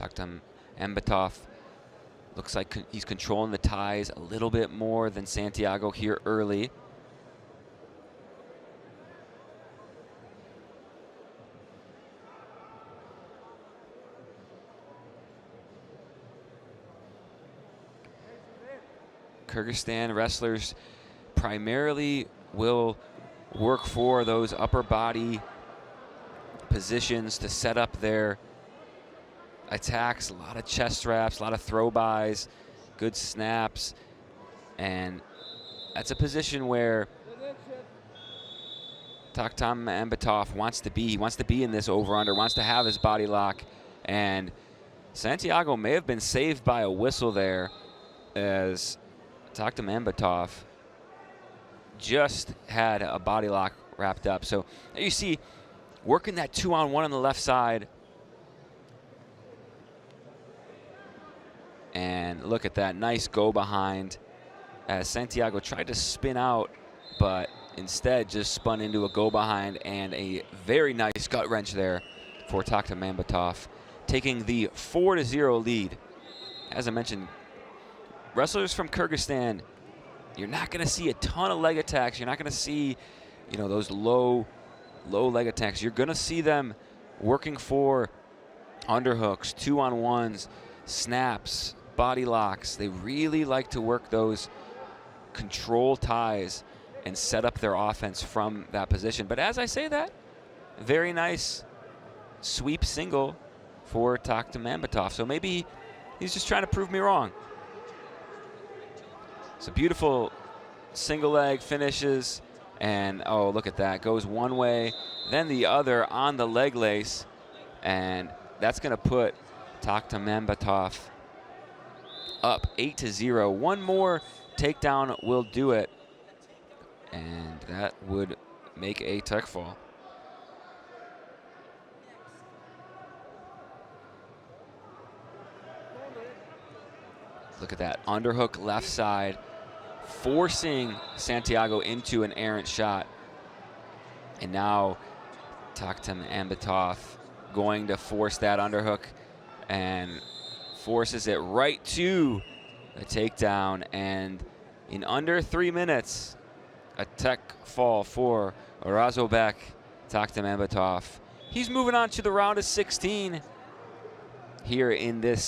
Taktam Ambatov looks like he's controlling the ties a little bit more than Santiago here early. Kyrgyzstan wrestlers primarily will work for those upper body positions to set up their attacks. A lot of chest wraps, a lot of throw-bys, good snaps. And that's a position where Taktam Ambatov wants to be. He wants to be in this over-under, wants to have his body lock. And Santiago may have been saved by a whistle there, as Taktam Ambatov just had a body lock wrapped up. So you see, working that 2-on-1 on the left side. And look at that, nice go behind as Santiago tried to spin out, but instead just spun into a go behind, and a very nice gut wrench there for Taktam Ambatov, taking the 4-0 lead. As I mentioned, wrestlers from Kyrgyzstan, you're not going to see a ton of leg attacks. You're not going to see, you know, those low leg attacks. You're going to see them working for underhooks, 2-on-1s, snaps, body locks. They really like to work those control ties and set up their offense from that position. But as I say that, very nice sweep single for Taktam Ambatov. So maybe he's just trying to prove me wrong. It's a beautiful single leg finishes, and oh, look at that. Goes one way, then the other on the leg lace, and that's going to put Taktam Ambatov up 8-0. One more takedown will do it, and that would make a tech fall. Look at that, underhook left side, forcing Santiago into an errant shot. And now Taktam Ambatov going to force that underhook and forces it right to a takedown. And in under 3 minutes, a tech fall for Razobek Taktam Ambatov. He's moving on to the round of 16 here in this